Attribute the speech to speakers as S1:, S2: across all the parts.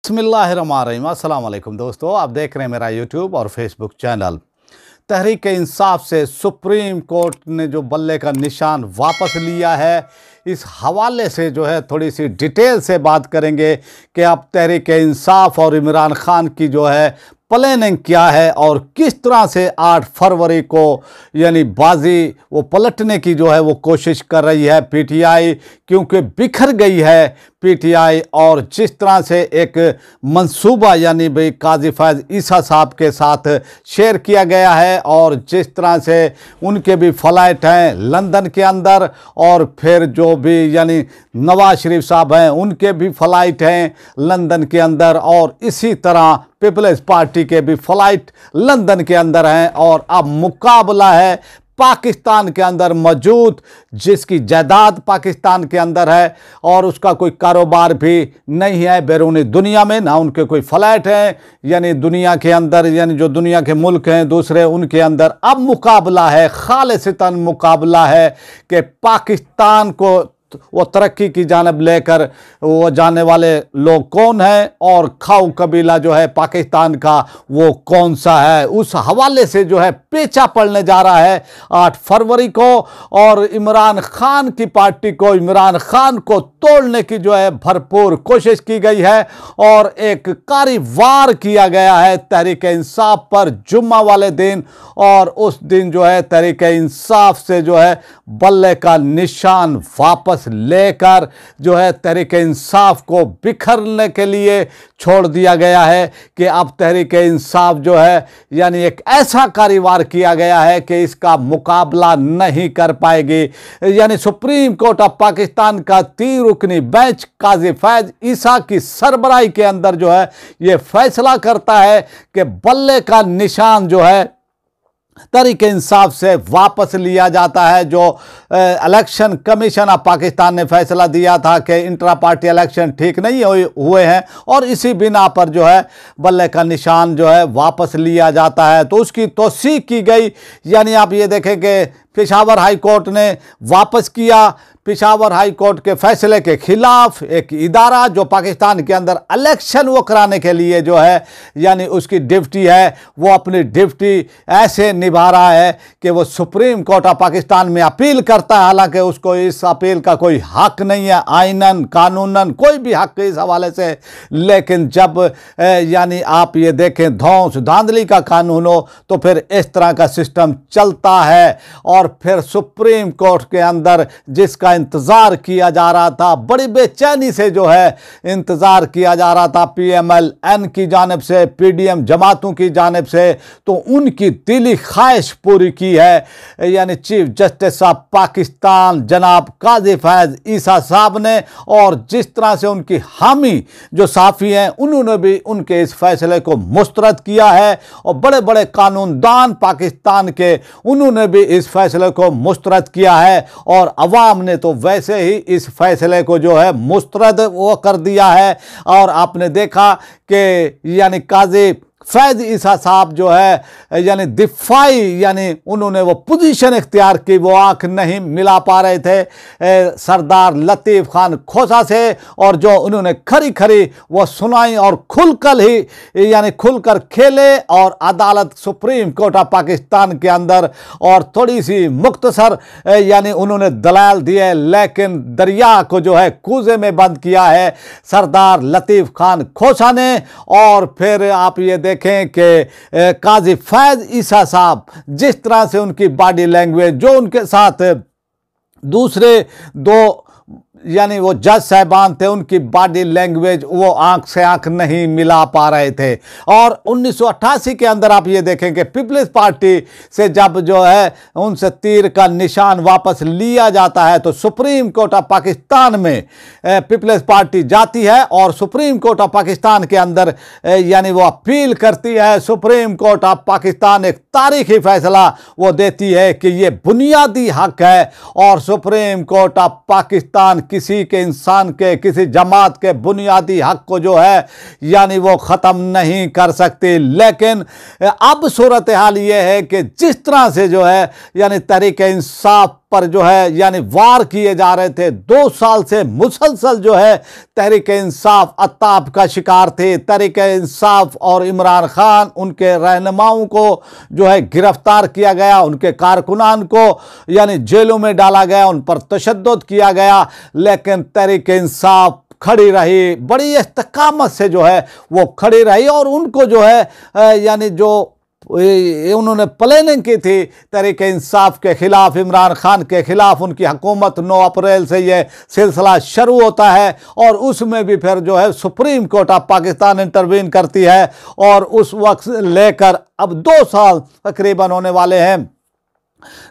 S1: बिस्मिल्लाहिर्रहमानिर्रहीम। अस्सलाम वालेकुम दोस्तों, आप देख रहे हैं मेरा यूट्यूब और फेसबुक चैनल। तहरीक इंसाफ से सुप्रीम कोर्ट ने जो बल्ले का निशान वापस लिया है, इस हवाले से जो है थोड़ी सी डिटेल से बात करेंगे कि अब तहरीक इंसाफ और इमरान खान की जो है प्लानिंग क्या है और किस तरह से 8 फरवरी को यानी बाजी वो पलटने की जो है वो कोशिश कर रही है पीटीआई, क्योंकि बिखर गई है पीटीआई। और जिस तरह से एक मंसूबा यानी भाई काजी फैज़ ईसा साहब के साथ शेयर किया गया है और जिस तरह से उनके भी फ्लाइट हैं लंदन के अंदर, और फिर जो भी यानी नवाज शरीफ साहब हैं उनके भी फ्लाइट हैं लंदन के अंदर, और इसी तरह पीपल्स पार्टी के भी फ्लाइट लंदन के अंदर हैं। और अब मुकाबला है पाकिस्तान के अंदर मौजूद, जिसकी जायदाद पाकिस्तान के अंदर है और उसका कोई कारोबार भी नहीं है बैरूनी दुनिया में, ना उनके कोई फ्लैट हैं यानी दुनिया के अंदर, यानी जो दुनिया के मुल्क हैं दूसरे उनके अंदर। अब मुकाबला है, खालिसतन मुकाबला है कि पाकिस्तान को वो तरक्की की जानब लेकर वो जाने वाले लोग कौन हैं और खाऊ कबीला जो है पाकिस्तान का वो कौन सा है। उस हवाले से जो है पेचा पड़ने जा रहा है 8 फरवरी को, और इमरान खान की पार्टी को, इमरान खान को तोड़ने की जो है भरपूर कोशिश की गई है और एक कारी वार किया गया है तहरीक इंसाफ पर जुम्मा वाले दिन। और उस दिन जो है तहरीक इंसाफ से जो है बल्ले का निशान वापस लेकर जो है तहरीक इंसाफ को बिखरने के लिए छोड़ दिया गया है कि अब तहरीक इंसाफ जो है यानी एक ऐसा कारीवार किया गया है कि इसका मुकाबला नहीं कर पाएगी। यानी सुप्रीम कोर्ट ऑफ पाकिस्तान का 3 रुकनी बेंच काजी फैज़ ईसा की सरबराही के अंदर जो है ये फैसला करता है कि बल्ले का निशान जो है तहरीक इंसाफ से वापस लिया जाता है। जो इलेक्शन कमीशन ऑफ पाकिस्तान ने फैसला दिया था कि इंट्रा पार्टी इलेक्शन ठीक नहीं हुए हैं और इसी बिना पर जो है बल्ले का निशान जो है वापस लिया जाता है, तो उसकी तौसीक की गई। यानी आप ये देखें कि पेशावर हाई कोर्ट ने वापस किया, पेशावर हाई कोर्ट के फैसले के खिलाफ एक इदारा जो पाकिस्तान के अंदर इलेक्शन वो कराने के लिए जो है यानी उसकी ड्यूटी है, वो अपनी ड्यूटी ऐसे निभा रहा है कि वो सुप्रीम कोर्ट ऑफ पाकिस्तान में अपील करता है। हालांकि उसको इस अपील का कोई हक नहीं है, आइनन कानूनन कोई भी हक इस हवाले से। लेकिन जब यानी आप ये देखें धौंस धांधली का कानून हो तो फिर इस तरह का सिस्टम चलता है। और फिर सुप्रीम कोर्ट के अंदर जिसका इंतजार किया जा रहा था, बड़ी बेचैनी से जो है इंतजार किया जा रहा था PMLN की जानिब से, PDM जमातों की जानिब से, तो उनकी दिली ख्वाहिश पूरी की है यानी चीफ जस्टिस ऑफ पाकिस्तान जनाब काजी फैज़ ईसा साहब ने। और जिस तरह से उनकी हामी जो साफ़ी हैं उन्होंने भी उनके इस फैसले को मुस्तरद किया है, और बड़े बड़े कानूनदान पाकिस्तान के उन्होंने भी इस फैसले को मुस्तरद किया है, और अवाम ने तो वैसे ही इस फैसले को जो है मुस्तरद वो कर दिया है। और आपने देखा कि यानी काजी फैज़ ईसा साहब जो है यानी दिफाई यानी उन्होंने वो पोजीशन इख्तियार की, वो आंख नहीं मिला पा रहे थे सरदार लतीफ़ खान खोसा से, और जो उन्होंने खरी खरी वो सुनाई और खुलकर ही यानी खुलकर खेले। और अदालत सुप्रीम कोर्ट ऑफ पाकिस्तान के अंदर और थोड़ी सी मुख्तसर यानी उन्होंने दलाल दिए, लेकिन दरिया को जो है कूजे में बंद किया है सरदार लतीफ़ खान खोसा ने। और फिर आप ये देखें कि काजी फैज़ ईसा साहब जिस तरह से उनकी बॉडी लैंग्वेज, जो उनके साथ दूसरे 2 यानी वो जज साहबान थे, उनकी बॉडी लैंग्वेज वो आंख से आंख नहीं मिला पा रहे थे। और 1988 के अंदर आप ये देखें कि पीपल्स पार्टी से जब जो है उनसे तीर का निशान वापस लिया जाता है तो सुप्रीम कोर्ट ऑफ पाकिस्तान में पीपल्स पार्टी जाती है और सुप्रीम कोर्ट ऑफ पाकिस्तान के अंदर यानी वो अपील करती है। सुप्रीम कोर्ट ऑफ पाकिस्तान एक तारीखी फैसला वो देती है कि ये बुनियादी हक है, और सुप्रीम कोर्ट ऑफ पाकिस्तान किसी के इंसान के किसी जमात के बुनियादी हक को जो है यानी वो ख़त्म नहीं कर सकती। लेकिन अब सूरत हाल ये है कि जिस तरह से जो है यानी तहरीक इंसाफ पर जो है यानी वार किए जा रहे थे। 2 साल से मुसलसल जो है तहरीक इंसाफ अताब का शिकार थे। तहरीक इंसाफ और इमरान खान, उनके रहनुमाओं को जो है गिरफ्तार किया गया, उनके कारकुनान को यानी जेलों में डाला गया, उन पर तशद्दुद किया गया, लेकिन तहरीक इंसाफ खड़ी रही, बड़ी इस्तकामत से जो है वो खड़ी रही। और उनको जो है यानी जो उन्होंने प्लानिंग की थी तहरीक इंसाफ के खिलाफ, इमरान खान के खिलाफ, उनकी हुकूमत 9 अप्रैल से ये सिलसिला शुरू होता है और उसमें भी फिर जो है supreme court of Pakistan intervene करती है और उस वक्त लेकर अब 2 साल तकरीबन होने वाले हैं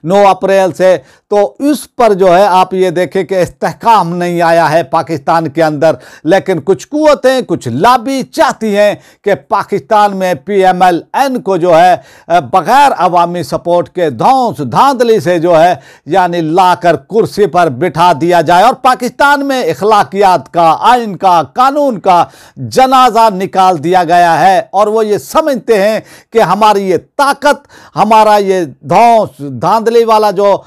S1: 9 अप्रैल से। तो इस पर जो है आप ये देखें कि इस्तेहकाम नहीं आया है पाकिस्तान के अंदर, लेकिन कुछ कुव्वतें, कुछ लॉबी चाहती हैं कि पाकिस्तान में PMLN को जो है बगैर अवामी सपोर्ट के धौंस धांधली से जो है यानी लाकर कुर्सी पर बिठा दिया जाए और पाकिस्तान में इखलाकियात का, आइन का, कानून का जनाजा निकाल दिया गया है। और वो ये समझते हैं कि हमारी ये ताकत, हमारा ये धौंस धांधली वाला जो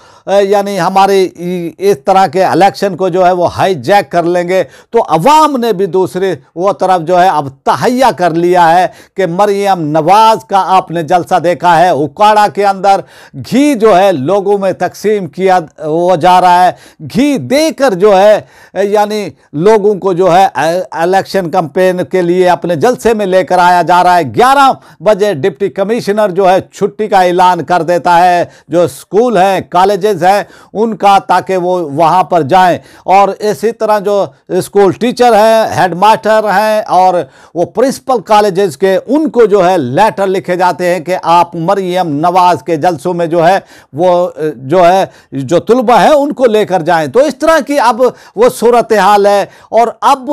S1: यानी हमारी इस तरह के इलेक्शन को जो है वो हाईजैक कर लेंगे। तो अवाम ने भी दूसरी वो तरफ जो है अब तहैया कर लिया है कि मरियम नवाज का आपने जलसा देखा है, उकाड़ा के अंदर घी जो है लोगों में तकसीम किया वो जा रहा है। घी देकर जो है यानी लोगों को जो है इलेक्शन कैंपेन के लिए अपने जलसे में लेकर आया जा रहा है। 11 बजे डिप्टी कमिश्नर जो है छुट्टी का ऐलान कर देता है, जो स्कूल हैं, कॉलेजेस हैं उनका, ताकि वो वहाँ पर जाएं। और इसी तरह जो स्कूल टीचर हैं, हेडमास्टर हैं और वो प्रिंसिपल कॉलेजेस के, उनको जो है लेटर लिखे जाते हैं कि आप मरियम नवाज के जलसों में जो है वो जो है जो तुलबा है उनको लेकर जाएं। तो इस तरह की अब वो सूरत हाल है। और अब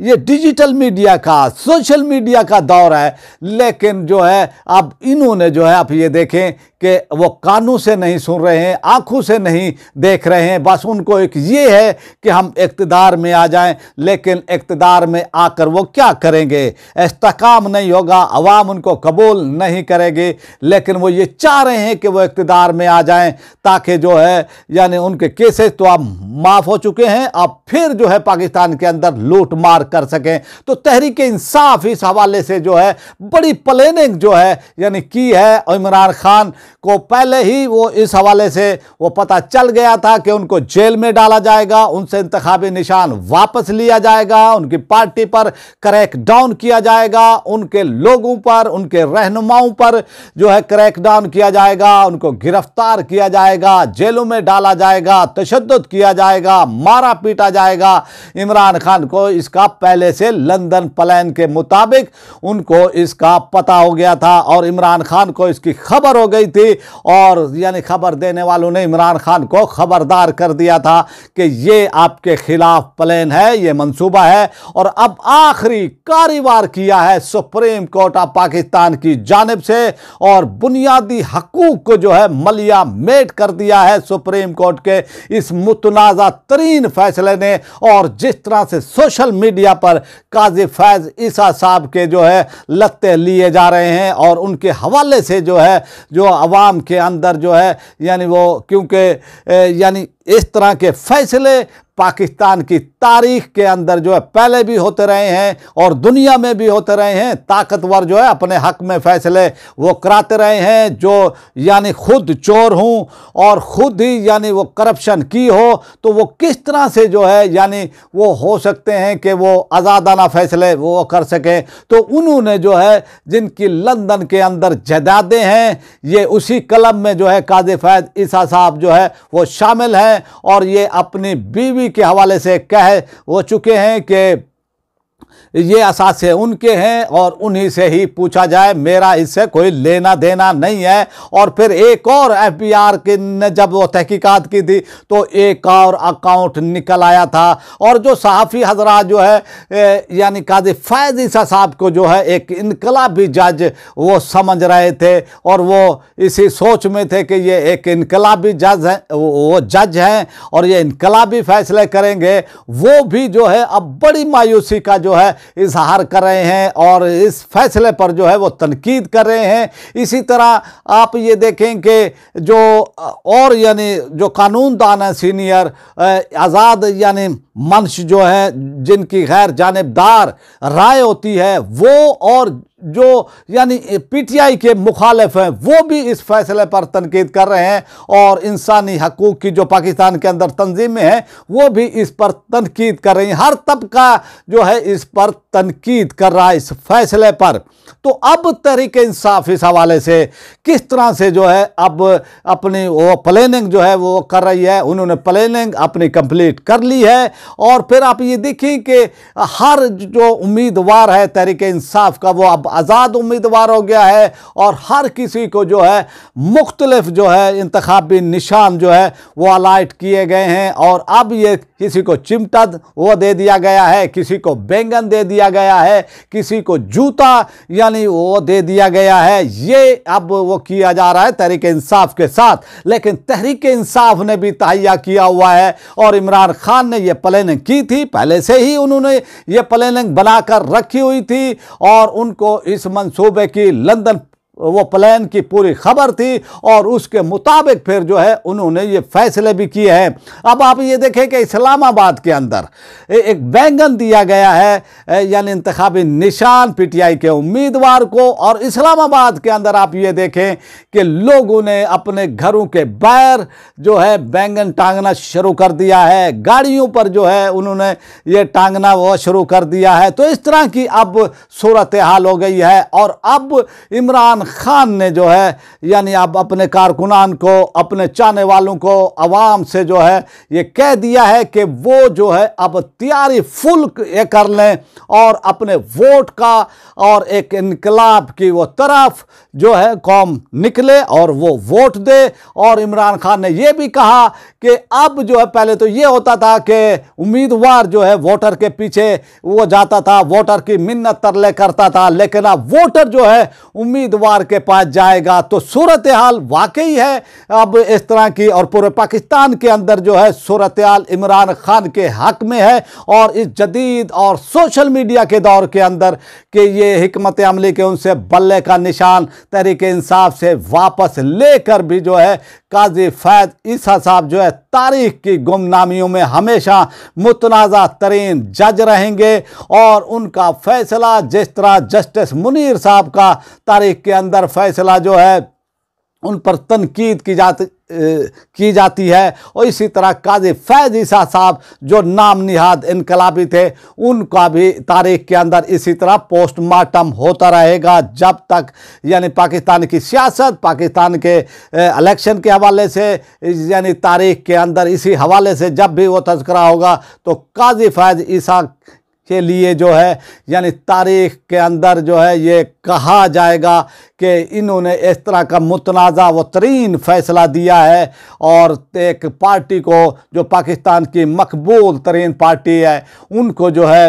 S1: ये डिजिटल मीडिया का, सोशल मीडिया का दौर है, लेकिन जो है अब इन्होंने जो है आप ये देखें कि वो कानों से नहीं सुन रहे हैं, आंखों से नहीं देख रहे हैं, बस उनको एक ये है कि हम इक़्तिदार में आ जाएं। लेकिन इक़्तिदार में आकर वो क्या करेंगे? इस्तेहकाम नहीं होगा, अवाम उनको कबूल नहीं करेगी। लेकिन वो ये चाह रहे हैं कि वो इक़्तिदार में आ जाएं ताकि जो है यानी उनके केसेस तो अब माफ़ हो चुके हैं, अब फिर जो है पाकिस्तान के अंदर लूट मार कर सकें। तो तहरीक इंसाफ इस हवाले से जो है बड़ी प्लानिंग जो है यानी की है। इमरान खान को पहले ही वो इस हवाले से वो पता चल गया था कि उनको जेल में डाला जाएगा, उनसे इंतखाबी निशान वापस लिया जाएगा, उनकी पार्टी पर क्रैक डाउन किया जाएगा, उनके लोगों पर, उनके रहनुमाओं पर जो है क्रैक डाउन किया जाएगा, उनको गिरफ्तार किया जाएगा, जेलों में डाला जाएगा, तशद्दुद किया जाएगा, मारा पीटा जाएगा। इमरान खान को इसका पहले से लंदन प्लान के मुताबिक उनको इसका पता हो गया था और इमरान खान को इसकी खबर हो गई थी और यानी खबर देने वालों ने इमरान खान को खबरदार कर दिया था कि ये आपके खिलाफ प्लान है, ये मंसूबा है। और अब आखिरी कार्यवार किया है सुप्रीम कोर्ट ऑफ पाकिस्तान की जानिब से और बुनियादी हकूक को जो है मलिया मेट कर दिया है सुप्रीम कोर्ट के इस मुतनाज़ा तरीन फैसले ने। और जिस तरह से सोशल मीडिया पर काजी फैज ईसा साहब के जो है लत्ते लिए जा रहे हैं और उनके हवाले से जो है जो अवाम के अंदर जो है यानी वो, क्योंकि यानी इस तरह के फैसले पाकिस्तान की तारीख के अंदर जो है पहले भी होते रहे हैं और दुनिया में भी होते रहे हैं। ताकतवर जो है अपने हक में फैसले वो कराते रहे हैं, जो यानी खुद चोर हों और खुद ही यानी वो करप्शन की हो, तो वो किस तरह से जो है यानी वो हो सकते हैं कि वो आज़ादाना फैसले वो कर सकें। तो उन्होंने जो है जिनकी लंदन के अंदर जायदादें हैं, ये उसी क्लब में जो है काजी फैज ईसा साहब जो है वो शामिल हैं और ये अपनी बीवी के हवाले से कह हो चुके हैं कि ये असासे उनके हैं और उन्हीं से ही पूछा जाए, मेरा इससे कोई लेना देना नहीं है। और फिर एक और FBR के ने जब वो तहकीकात की थी तो एक और अकाउंट निकल आया था और जो सहाफ़ी हजरात जो है यानी काजी फैज ईसा साहब को जो है एक इनकलाबी जज वो समझ रहे थे और वो इसी सोच में थे कि ये एक इनकलाबी जज है, वो जज हैं और ये इनकलाबी फैसले करेंगे। वो भी जो है अब बड़ी मायूसी का जो है इजहार कर रहे हैं और इस फैसले पर जो है वो तनकीद कर रहे हैं। इसी तरह आप ये देखें कि जो और यानी जो कानूनदान है सीनियर आज़ाद यानी मंच जो है जिनकी गैर जानिबदार राय होती है वो और जो यानी पीटीआई के मुखालिफ हैं वो भी इस फैसले पर तनकीद कर रहे हैं और इंसानी हकूक़ की जो पाकिस्तान के अंदर तंजीमें हैं वो भी इस पर तनकीद कर रही हैं। हर तबका जो है इस पर तनकीद कर रहा है इस फैसले पर। तो अब तहरीक इंसाफ इस हवाले से किस तरह से जो है अब अपनी वो प्लानिंग जो है वो कर रही है। उन्होंने प्लानिंग अपनी कंप्लीट कर ली है और फिर आप ये देखिए कि हर जो उम्मीदवार है तहरीक इंसाफ का वो अब आज़ाद उम्मीदवार हो गया है और हर किसी को जो है मुख्तलिफ जो है इंतखाबी निशान जो है वो अलाइट किए गए हैं और अब ये किसी को चिमटा वो दे दिया गया है, किसी को बैंगन दे दिया गया है, किसी को जूता यानी वो दे दिया गया है। ये अब वो किया जा रहा है तहरीक इंसाफ के साथ, लेकिन तहरीक इंसाफ ने भी तहैया किया हुआ है और इमरान खान ने ये प्लानिंग की थी, पहले से ही उन्होंने ये प्लानिंग बनाकर रखी हुई थी और उनको इस मंसूबे की लंदन वो प्लान की पूरी खबर थी और उसके मुताबिक फिर जो है उन्होंने ये फैसले भी किए हैं। अब आप ये देखें कि इस्लामाबाद के अंदर एक बैंगन दिया गया है यानी इंतखाबी निशान पीटीआई के उम्मीदवार को और इस्लामाबाद के अंदर आप ये देखें कि लोगों ने अपने घरों के बाहर जो है बैंगन टांगना शुरू कर दिया है, गाड़ियों पर जो है उन्होंने ये टांगना वो शुरू कर दिया है। तो इस तरह की अब सूरत हाल हो गई है और अब इमरान खान ने जो है यानी अब अपने कारकुनान को, अपने चाहने वालों को, अवाम से जो है ये कह दिया है कि वो जो है अब तैयारी फुल ये कर लें और अपने वोट का और एक इनकलाब की वो तरफ जो है कौम निकले और वो वोट दे। और इमरान खान ने ये भी कहा कि अब जो है पहले तो ये होता था कि उम्मीदवार जो है वोटर के पीछे वो जाता था, वोटर की मिन्नत तरले करता था, लेकिन अब वोटर जो है उम्मीदवार के पास जाएगा। तो सूरत हाल वाकई है अब इस तरह की और पूरे पाकिस्तान के अंदर जो है सूरत हाल इमरान खान के हक में है और इस जदीद और सोशल मीडिया के दौर के अंदर कि ये हिकमत अमली के उनसे बल्ले का निशान तहरीक इंसाफ से वापस लेकर भी जो है काजी फैज ईसा साहब जो है तारीख की गुमनामियों में हमेशा मुतनाज़ा तरीन जज रहेंगे और उनका फैसला जिस तरह जस्टिस मुनीर साहब का तारीख के अंदर फैसला जो है उन पर तनकीद की जाती है और इसी तरह काजी फैज ईसा साहब जो नाम निहाद इनकलाबी थे उनका भी तारीख के अंदर इसी तरह पोस्टमार्टम होता रहेगा जब तक यानी पाकिस्तान की सियासत, पाकिस्तान के इलेक्शन के हवाले से यानी तारीख के अंदर इसी हवाले से जब भी वो तज़किरा होगा तो काजी फैज ईसा के लिए जो है यानी तारीख के अंदर जो है ये कहा जाएगा कि इन्होंने इस तरह का मुतनाज़ा व तरीन फ़ैसला दिया है और एक पार्टी को जो पाकिस्तान की मकबूल तरीन पार्टी है उनको जो है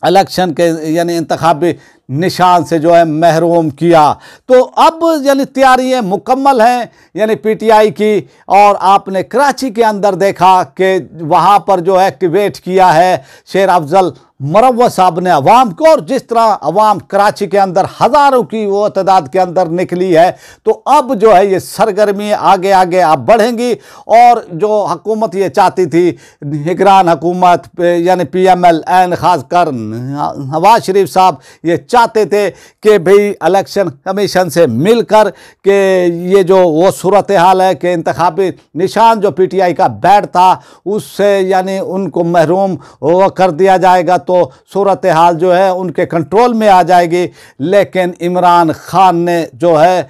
S1: इलेक्शन के यानी इंतखाबी निशान से जो है महरूम किया। तो अब यानी तैयारियाँ मुकम्मल हैं यानी पीटीआई की और आपने कराची के अंदर देखा कि वहाँ पर जो है एक्टिवेट किया है शेर अफजल मरवत साहब ने अवाम को और जिस तरह अवाम कराची के अंदर हज़ारों की वो तादाद के अंदर निकली है तो अब जो है ये सरगर्मी आगे आगे अब बढ़ेंगी और जो हुकूमत ये चाहती थी निगरान हुकूमत यानी PMLN ख़ासकर नवाज शरीफ साहब ये चाहते थे कि भाई इलेक्शन कमीशन से मिलकर के ये जो वो सूरत हाल है कि इंतखाबी निशान जो पीटीआई का बैड था उससे यानी उनको महरूम वो कर दिया जाएगा तो सूरत हाल जो है उनके कंट्रोल में आ जाएगी। लेकिन इमरान खान ने जो है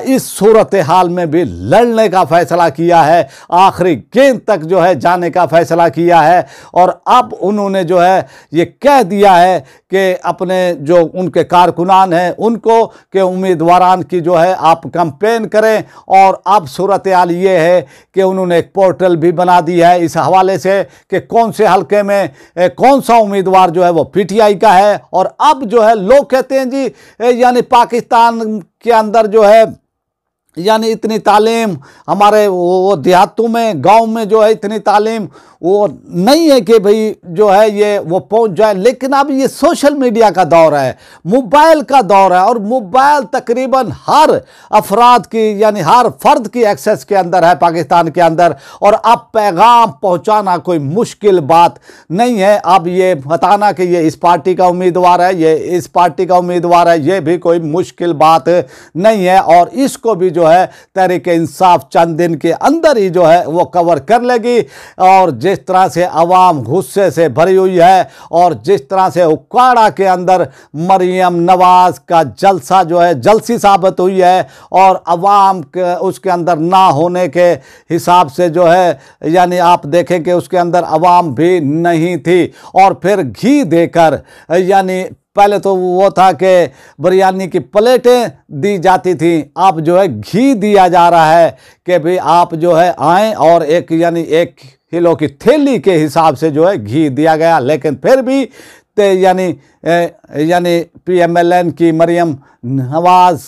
S1: इस सूरत हाल में भी लड़ने का फ़ैसला किया है, आखिरी गेंद तक जो है जाने का फ़ैसला किया है और अब उन्होंने जो है ये कह दिया है कि अपने जो उनके कारकुनान हैं उनको कि उम्मीदवारान की जो है आप कंपेन करें और अब सूरत हाल ये है कि उन्होंने एक पोर्टल भी बना दी है इस हवाले से कि कौन से हलके में कौन सा उम्मीदवार जो है वो पीटीआई का है। और अब जो है लोग कहते हैं जी यानी पाकिस्तान के अंदर जो है यानी इतनी तालीम हमारे वो देहातों में, गांव में जो है इतनी तालीम वो नहीं है कि भाई जो है ये वो पहुंच जाए। लेकिन अब ये सोशल मीडिया का दौर है, मोबाइल का दौर है, और मोबाइल तकरीबन हर अफराद की यानी हर फर्द की एक्सेस के अंदर है पाकिस्तान के अंदर। और अब पैगाम पहुंचाना कोई मुश्किल बात नहीं है। अब ये बताना कि ये इस पार्टी का उम्मीदवार है, ये इस पार्टी का उम्मीदवार है, ये भी कोई मुश्किल बात नहीं है। और इसको भी जो है तहरीक इंसाफ चंद दिन के अंदर ही जो है वो कवर कर लेगी। और जिस तरह से अवाम गुस्से से भरी हुई है, और जिस तरह से उकाड़ा के अंदर मरियम नवाज का जलसा जो है जलसी साबित हुई है, और अवाम के उसके अंदर ना होने के हिसाब से जो है यानी आप देखें कि उसके अंदर अवाम भी नहीं थी। और फिर घी देकर, यानी पहले तो वो था कि बिरयानी की प्लेटें दी जाती थी, अब जो है घी दिया जा रहा है कि भाई आप जो है आएँ, और एक यानी 1 किलो की थैली के हिसाब से जो है घी दिया गया। लेकिन फिर भी यानी PMLN की मरियम नवाज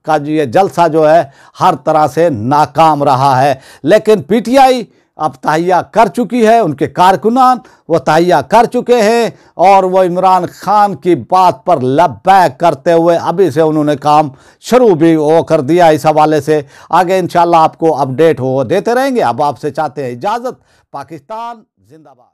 S1: का जो ये जलसा जो है हर तरह से नाकाम रहा है। लेकिन PTI अब तहैया कर चुकी है, उनके कारकुनान वो तहैया कर चुके हैं, और वो इमरान खान की बात पर लब्बैक करते हुए अभी से उन्होंने काम शुरू भी वो कर दिया। इस हवाले से आगे इंशाल्लाह आपको अपडेट हो देते रहेंगे। अब आपसे चाहते हैं इजाज़त। पाकिस्तान जिंदाबाद।